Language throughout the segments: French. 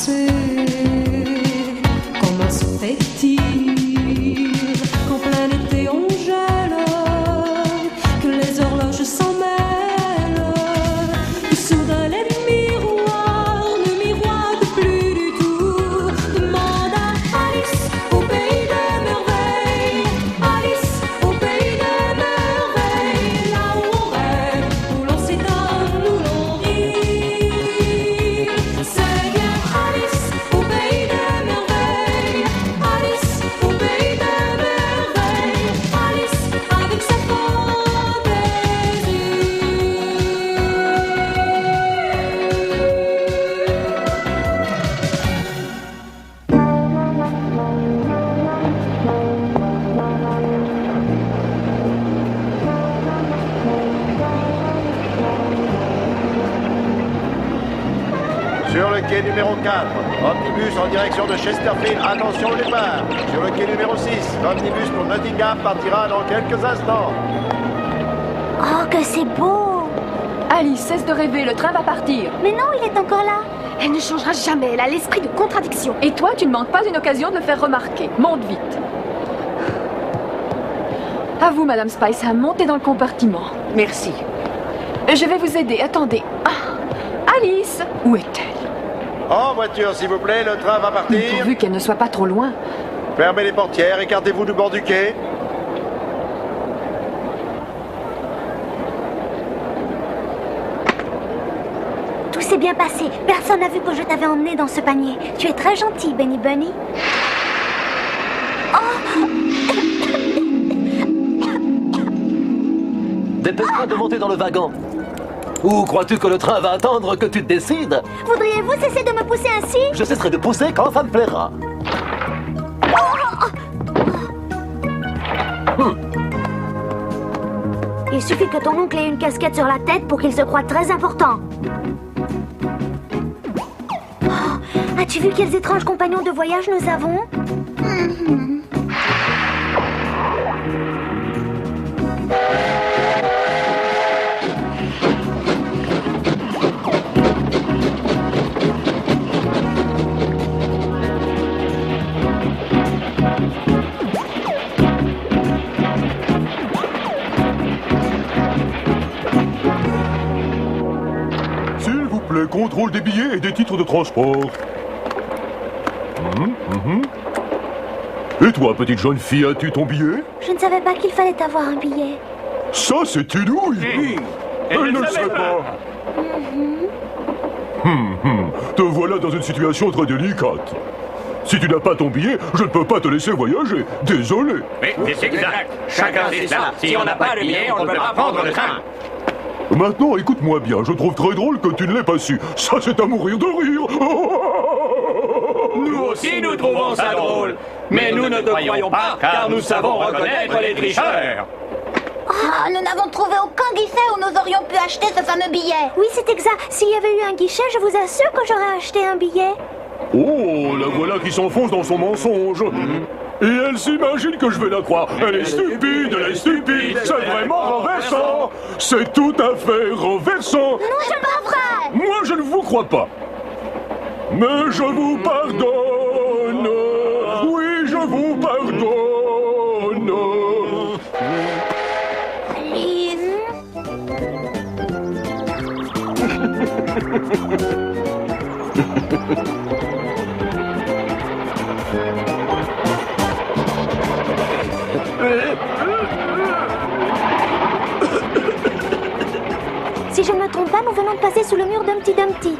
sais comment se fait-il qu'en plein été on gèle, que les horloges s'en mêlent, que soudain les miroirs ne miroitent plus du tout. Demande à Alice au pays des merveilles, Alice au pays des merveilles, là où on rêve, où l'on s'étonne, où l'on rit. C'est bien Alice au pays des merveilles, Alice au pays des merveilles, Alice avec sa Sur le quai numéro 4, omnibus en direction de Chesterfield, attention au départ. Sur le quai numéro 6, l'omnibus pour Nottingham partira dans quelques instants. Oh, que c'est beau! Alice, cesse de rêver, le train va partir. Mais non, il est encore là. Elle ne changera jamais, elle a l'esprit de contradiction. Et toi, tu ne manques pas une occasion de le faire remarquer. Monte vite. À vous, Madame Spiceham, montez dans le compartiment. Merci. Je vais vous aider, attendez. Ah, Alice, où est-elle? En voiture, s'il vous plaît, le train va partir. Pourvu qu'elle ne soit pas trop loin. Fermez les portières, écartez-vous du bord du quai. Tout s'est bien passé. Personne n'a vu que je t'avais emmené dans ce panier. Tu es très gentil, Benny Bunny. Dépêche-toi de monter dans le wagon. Ou crois-tu que le train va attendre que tu te décides? Voudriez-vous cesser de me pousser ainsi? Je cesserai de pousser quand ça me plaira. Il suffit que ton oncle ait une casquette sur la tête pour qu'il se croie très important. Oh, as-tu vu quels étranges compagnons de voyage nous avons? S'il vous plaît, contrôle des billets et des titres de transport. Et toi, petite jeune fille, as-tu ton billet? Je ne savais pas qu'il fallait avoir un billet. Ça, c'est une ouille. Elle ne le sait pas. Te voilà dans une situation très délicate. Si tu n'as pas ton billet, je ne peux pas te laisser voyager. Désolé. Mais c'est exact. Chacun sait ça. Si on n'a pas de billet, on ne peut pas prendre le train. Maintenant, écoute-moi bien. Je trouve très drôle que tu ne l'aies pas su. Ça, c'est à mourir de rire. Nous aussi, nous trouvons ça drôle. Mais nous ne te croyons pas, car nous savons reconnaître les tricheurs. Ah, nous n'avons trouvé aucun guichet où nous aurions pu acheter ce fameux billet. Oui, c'est exact. S'il y avait eu un guichet, je vous assure que j'aurais acheté un billet. Oh, la voilà qui s'enfonce dans son mensonge. Et elle s'imagine que je vais la croire. Elle est stupide, c'est vraiment renversant. C'est tout à fait renversant. Non, c'est pas vrai. Moi, je ne vous crois pas. Mais je vous pardonne. Oui, je vous pardonne. Alice. Si je ne me trompe pas, nous venons de passer sous le mur d'Humpty Dumpty.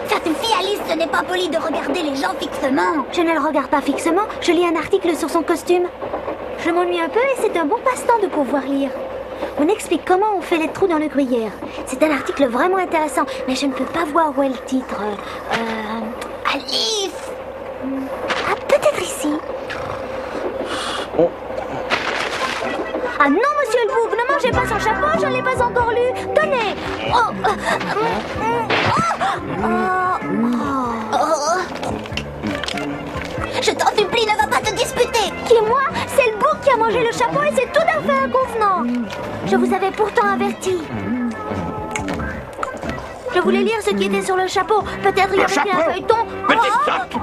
Ça suffit, Alice, ce n'est pas poli de regarder les gens fixement. Je ne le regarde pas fixement, je lis un article sur son costume. Je m'ennuie un peu et c'est un bon passe-temps de pouvoir lire. On explique comment on fait les trous dans le gruyère. C'est un article vraiment intéressant, mais je ne peux pas voir où est le titre. Alice! Ah, peut-être ici. Ah non, monsieur le bouc, ne mangez pas son chapeau, je ne l'ai pas encore lu. Tenez. Qui, moi? C'est le bouc qui a mangé le chapeau et c'est tout à fait inconvenant. Je vous avais pourtant averti. Je voulais lire ce qui était sur le chapeau. Peut-être y avait-il un feuilleton. Petit sac.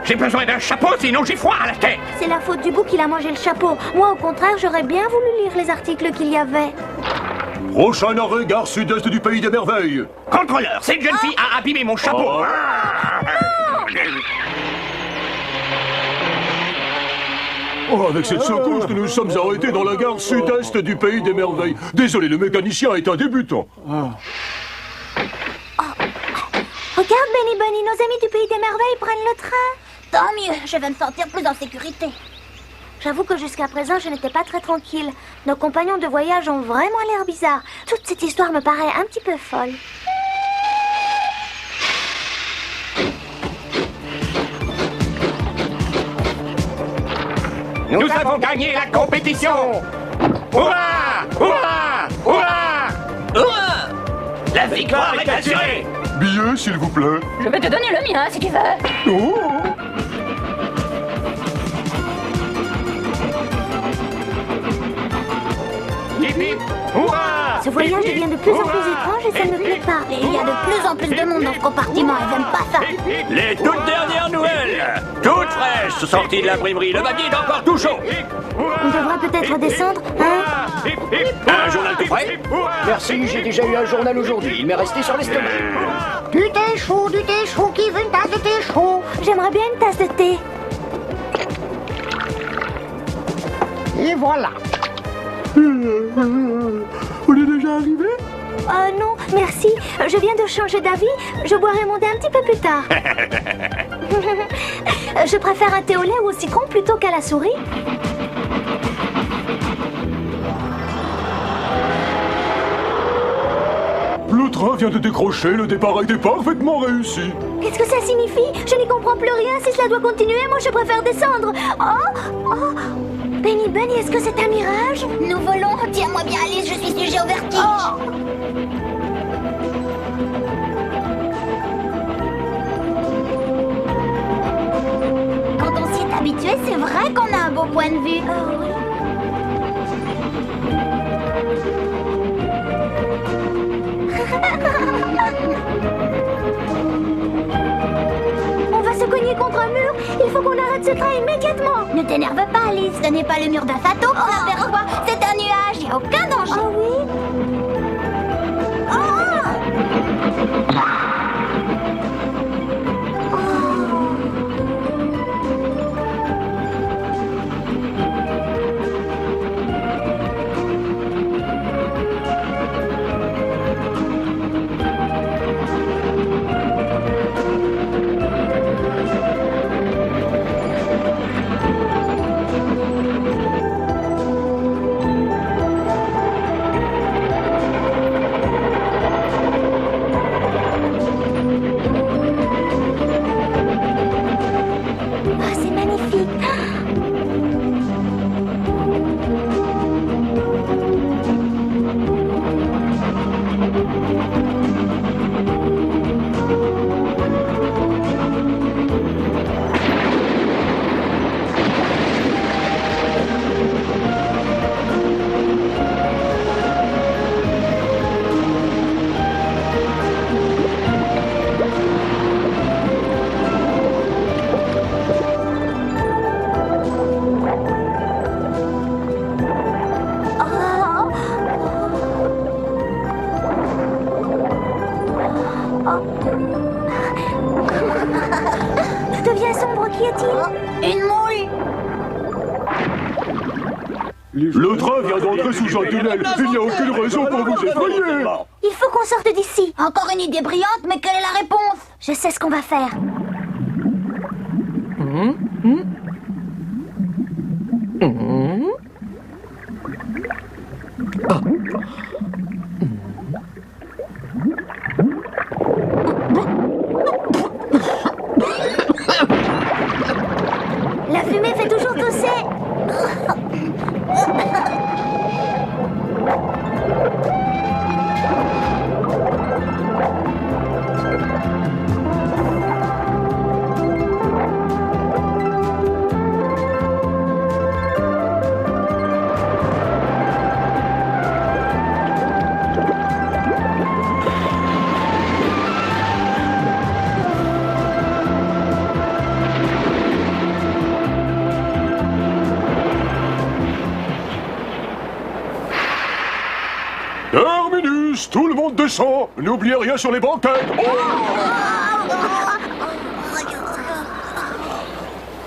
J'ai besoin d'un chapeau, sinon j'ai froid à la tête. C'est la faute du bouc qu'il a mangé le chapeau. Moi, au contraire, j'aurais bien voulu lire les articles qu'il y avait. Prochain arrêt, gare sud-est du pays des merveilles. Contrôleur, cette jeune fille a abîmé mon chapeau. Oh, avec cette secousse, nous nous sommes arrêtés dans la gare sud-est du pays des merveilles. Désolé, le mécanicien est un débutant. Regarde, Benny Bunny, nos amis du pays des merveilles prennent le train. Tant mieux, je vais me sentir plus en sécurité. J'avoue que jusqu'à présent, je n'étais pas très tranquille. Nos compagnons de voyage ont vraiment l'air bizarres. Toute cette histoire me paraît un petit peu folle. Nous avons gagné la compétition. Hurrah! Hurrah! Hurrah! Hurrah! La victoire est assurée. Billet, s'il vous plaît. Je vais te donner le mien si tu veux. Oh. Hip hip! Hurrah! Ce voyage devient de plus en plus étrange et ça ne me plaît pas. Et il y a de plus en plus de monde dans ce compartiment et j'aime pas ça. Les toutes dernières nouvelles, toutes fraîches, sorties de l'imprimerie. Le papier est encore tout chaud. On devrait peut-être descendre, hein? Un journal tout frais? Merci, j'ai déjà eu un journal aujourd'hui. Il m'est resté sur l'estomac. Du thé chaud, qui veut une tasse de thé chaud? J'aimerais bien une tasse de thé. Et voilà. On est déjà arrivé? Non, merci. Je viens de changer d'avis. Je boirai mon thé un petit peu plus tard. Je préfère un thé au lait ou au citron plutôt qu'à la souris. Le train vient de décrocher, le départ a été parfaitement réussi. Qu'est-ce que ça signifie? Je n'y comprends plus rien. Si cela doit continuer, moi je préfère descendre. Oh! Benny Bunny, est-ce que c'est un mirage? Nous volons, tiens-moi bien Alice, je suis sujet au vertige. Quand on s'y est habitué, c'est vrai qu'on a un beau point de vue. Oui. On va se cogner contre un mur. Il faut qu'on arrête ce train immédiatement. Ne t'énerve pas Alice, ce n'est pas le mur d'un château qu'on aperçoit, c'est un nuage, il n'y a aucun danger. Ah oui? C'est magnifique. Tout devient sombre, qu'y a-t-il? Une moule. Le train vient d'entrer sous un tunnel. Il n'y a aucune raison pour vous effrayer. Il faut qu'on sorte d'ici. Encore une idée brillante, mais quelle est la réponse? Je sais ce qu'on va faire. La fumée fait toujours tousser. tous, tout le monde descend. N'oubliez rien sur les banquettes.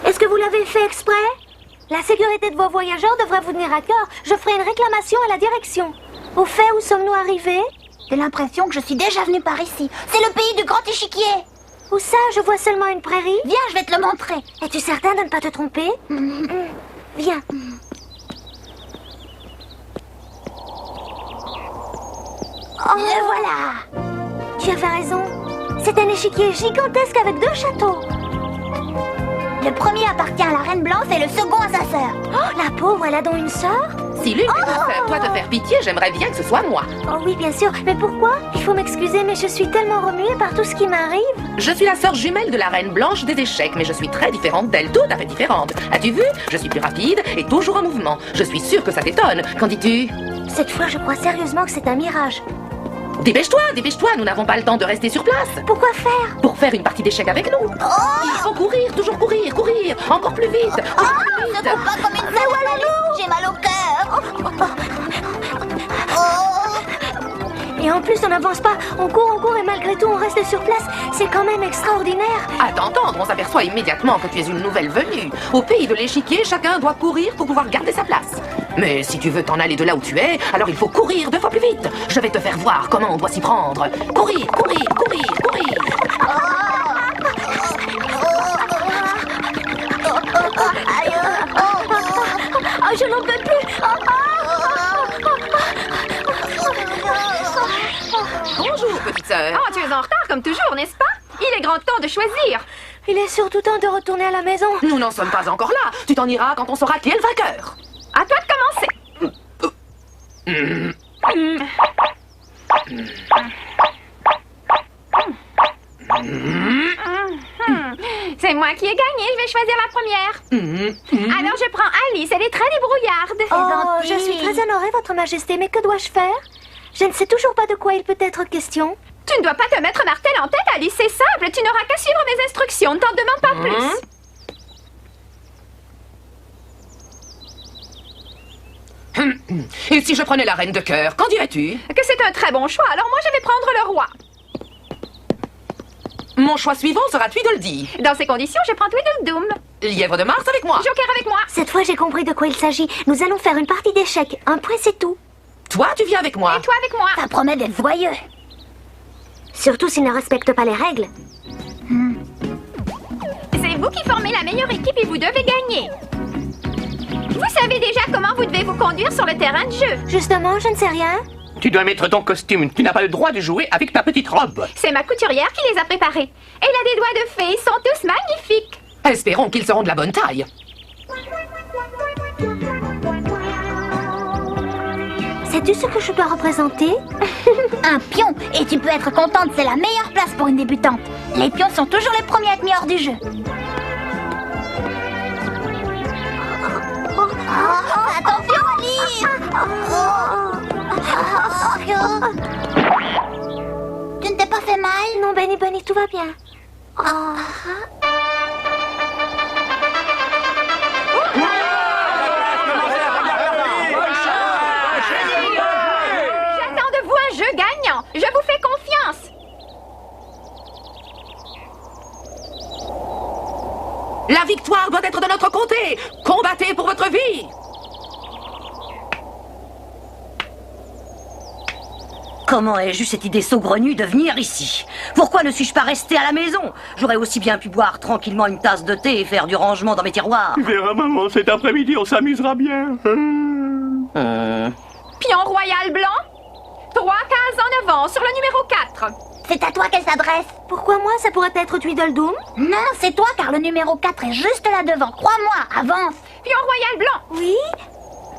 Est-ce que vous l'avez fait exprès? La sécurité de vos voyageurs devrait vous tenir à cœur. Je ferai une réclamation à la direction. Au fait, où sommes-nous arrivés? J'ai l'impression que je suis déjà venue par ici. C'est le pays du grand échiquier. Où ça? Je vois seulement une prairie. Viens, je vais te le montrer. Es-tu certain de ne pas te tromper? Viens. Le voilà. Tu avais raison. C'est un échiquier gigantesque avec 2 châteaux. Le premier appartient à la Reine Blanche et le second à sa sœur. Oh, la pauvre, elle a donc une sœur? Si l'une des deux sœurs doit te faire pitié, j'aimerais bien que ce soit moi. Oh oui, bien sûr. Mais pourquoi? Il faut m'excuser, mais je suis tellement remuée par tout ce qui m'arrive. Je suis la sœur jumelle de la Reine Blanche des échecs, mais je suis très différente d'elle, tout à fait différente. As-tu vu? Je suis plus rapide et toujours en mouvement. Je suis sûre que ça t'étonne. Qu'en dis-tu? Cette fois, je crois sérieusement que c'est un mirage. Dépêche-toi, dépêche-toi, nous n'avons pas le temps de rester sur place. Pourquoi faire? Pour faire une partie d'échecs avec nous. Il faut courir, toujours courir, courir, encore plus vite. Encore plus vite. Ne cours pas comme une femme. J'ai mal au cœur. Et en plus, on n'avance pas. On court et malgré tout, on reste sur place. C'est quand même extraordinaire. À t'entendre, on s'aperçoit immédiatement que tu es une nouvelle venue. Au pays de l'échiquier, chacun doit courir pour pouvoir garder sa place. Mais si tu veux t'en aller de là où tu es, alors il faut courir 2 fois plus vite. Je vais te faire voir comment on doit s'y prendre. Courir, courir, courir, courir. Oh, je n'en peux plus. Bonjour, petite sœur. Oh, tu es en retard comme toujours, n'est-ce pas? Il est grand temps de choisir. Il est surtout temps de retourner à la maison. Nous n'en sommes pas encore là. Tu t'en iras quand on saura qui est le vainqueur. À toi de commencer. C'est moi qui ai gagné, je vais choisir la première. Alors je prends Alice, elle est très débrouillarde. Oh, je suis très honorée, Votre Majesté, mais que dois-je faire? Je ne sais toujours pas de quoi il peut être question. Tu ne dois pas te mettre martel en tête, Alice, c'est simple, tu n'auras qu'à suivre mes instructions, ne t'en demande pas plus. Et si je prenais la reine de cœur, qu'en dirais-tu? Que c'est un très bon choix, alors moi je vais prendre le roi. Mon choix suivant sera Tweedledee. Dans ces conditions, je prends Tweedledum. Lièvre de Mars avec moi. Joker avec moi. Cette fois, j'ai compris de quoi il s'agit. Nous allons faire une partie d'échecs. Un point, c'est tout. Toi, tu viens avec moi. Et toi avec moi. Ça promet d'être joyeux. Surtout s'ils ne respectent pas les règles. C'est vous qui formez la meilleure équipe et vous devez gagner. Vous savez déjà comment vous devez vous conduire sur le terrain de jeu. Justement, je ne sais rien. Tu dois mettre ton costume. Tu n'as pas le droit de jouer avec ta petite robe. C'est ma couturière qui les a préparés. Elle a des doigts de fée, ils sont tous magnifiques. Espérons qu'ils seront de la bonne taille. Sais-tu ce que je dois représenter? Un pion. Et tu peux être contente, c'est la meilleure place pour une débutante. Les pions sont toujours les premiers à être mis hors du jeu. Attention, Alice! Tu ne t'es pas fait mal? Non, Benny Bunny, tout va bien. J'attends de vous un jeu gagnant. Je vous fais confiance. La victoire doit être de notre côté. Combattez pour votre vie. Comment ai-je eu cette idée saugrenue de venir ici? Pourquoi ne suis-je pas resté à la maison? J'aurais aussi bien pu boire tranquillement une tasse de thé et faire du rangement dans mes tiroirs. Tu verras, maman, cet après-midi, on s'amusera bien. Pion royal blanc. 3 cases en avant sur le numéro 4. C'est à toi qu'elle s'adresse. Pourquoi moi? Ça pourrait être Tweedledum. Non, c'est toi, car le numéro 4 est juste là devant. Crois-moi, avance. Pion royal blanc. Oui?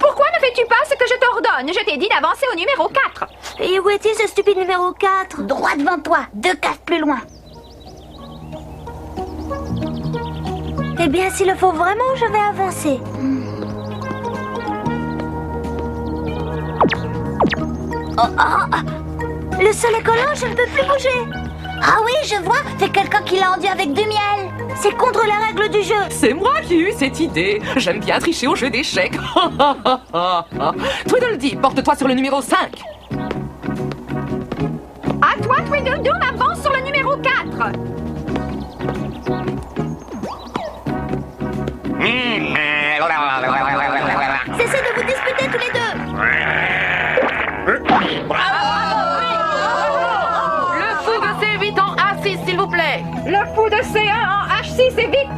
Pourquoi ne fais-tu pas ce que je t'ordonne? Je t'ai dit d'avancer au numéro 4. Et où est-il, ce stupide numéro 4? Droit devant toi, 2 cases plus loin. Eh bien, s'il le faut vraiment, je vais avancer. Le sol est collant, je ne peux plus bouger. Ah oui, je vois, c'est quelqu'un qui l'a enduit avec du miel. C'est contre la règle du jeu. C'est moi qui ai eu cette idée. J'aime bien tricher au jeu d'échecs. Tweedledee, porte-toi sur le numéro 5. toi, Tweedledum, avance sur le numéro 4. Cessez de vous disputer tous les deux. Le fou de C8 en A6, s'il vous plaît. Le fou de C1 en H6 est vite.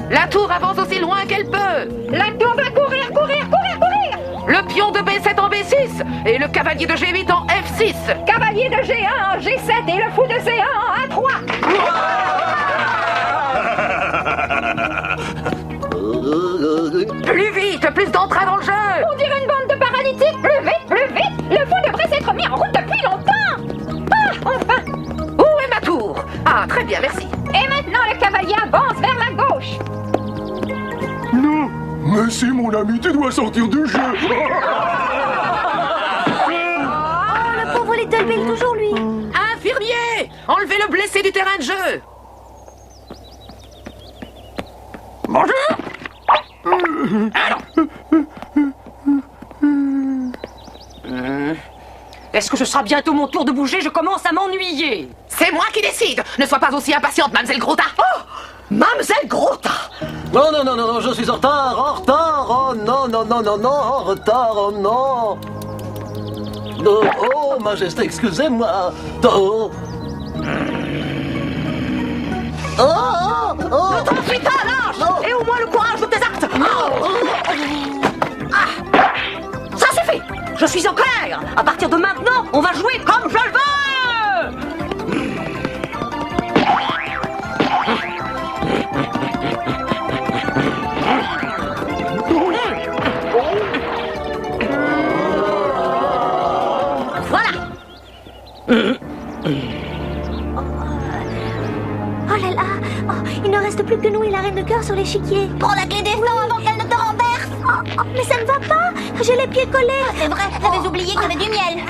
La tour avance aussi loin qu'elle peut. La tour va courir, courir, courir, courir. Le pion de B7 en B6 et le cavalier de G8 en F6. Cavalier de G1 en G7 et le fou de C1 en A3. Plus vite, plus d'entrain dans le jeu. On dirait une bande de paralytiques. Plus vite, plus vite. Le fou devrait s'être mis en route depuis longtemps. Ah, enfin. Où est ma tour? Ah, très bien, merci. Et maintenant, le cavalier avance vers la gauche. Non, mais si mon ami, tu dois sortir du jeu. Oh, le pauvre Little Bill, toujours lui. Infirmier, enlevez le blessé du terrain de jeu. Bonjour. Est-ce que ce sera bientôt mon tour de bouger? Je commence à m'ennuyer. C'est moi qui décide. Ne sois pas aussi impatiente, Mademoiselle Grota. Oh, Mademoiselle Grota. Non, non, non, non, non, je suis en retard, oh non, non, non, non, non, en retard, oh non. Oh, oh, Majesté, excusez-moi. Oh. Oh, oh, oh. Ne t'enfuis pas, lâche. Et au moins le courage de tes actes. Ah. Ça suffit. Je suis en colère. À partir de maintenant, on va jouer comme je le veux. Oh là là. Oh, il ne reste plus que nous et la reine de cœur sur l'échiquier. Prends la clé des flancs avant qu'elle ne te renverse. Oh, oh, mais ça ne va pas. J'ai les pieds collés. C'est vrai, j'avais oublié qu'il y avait du miel.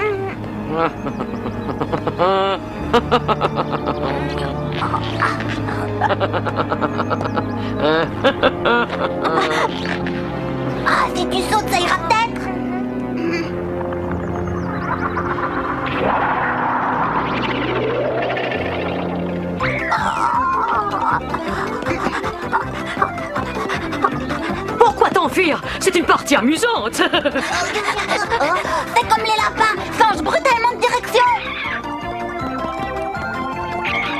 Ah, si tu sautes, ça ira peut-être. Pourquoi t'enfuir? C'est une partie amusante. Fais comme les lapins, change brutalement de direction.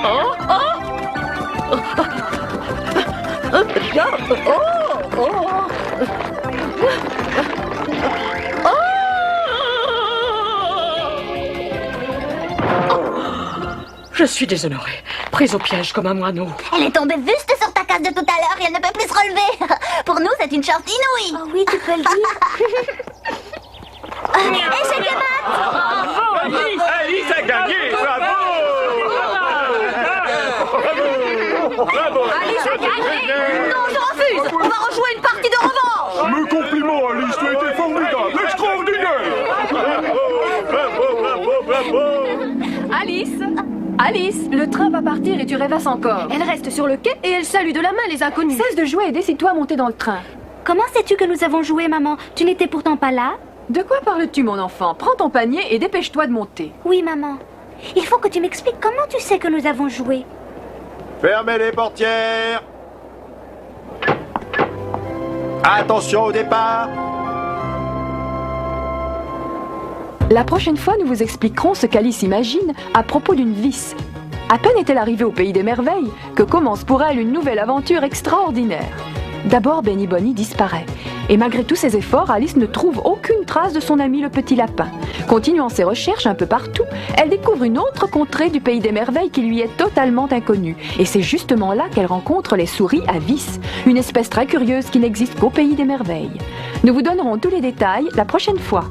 Oh, oh. Je suis déshonorée, prise au piège comme un moineau. Elle est tombée juste sur ta case de tout à l'heure et elle ne peut plus se relever. Pour nous, c'est une chance inouïe. Oh oui, tu peux le dire. Échec et mat. Alice a gagné. Bravo. Alice a gagné. Non, je refuse. On va rejouer une partie de revanche. Mes compliments, Alice, tu as été formidable, extraordinaire. Bravo, bravo, bravo. Alice, le train va partir et tu rêvasses encore. Elle reste sur le quai et elle salue de la main les inconnus. Cesse de jouer et décide-toi à monter dans le train. Comment sais-tu que nous avons joué, maman? Tu n'étais pourtant pas là. De quoi parles-tu, mon enfant? Prends ton panier et dépêche-toi de monter. Oui, maman. Il faut que tu m'expliques comment tu sais que nous avons joué. Fermez les portières. Attention au départ. La prochaine fois, nous vous expliquerons ce qu'Alice imagine à propos d'une vis. À peine est-elle arrivée au pays des merveilles que commence pour elle une nouvelle aventure extraordinaire. D'abord, Benny Bonny disparaît. Et malgré tous ses efforts, Alice ne trouve aucune trace de son ami le petit lapin. Continuant ses recherches un peu partout, elle découvre une autre contrée du pays des merveilles qui lui est totalement inconnue. Et c'est justement là qu'elle rencontre les souris à vis, une espèce très curieuse qui n'existe qu'au pays des merveilles. Nous vous donnerons tous les détails la prochaine fois.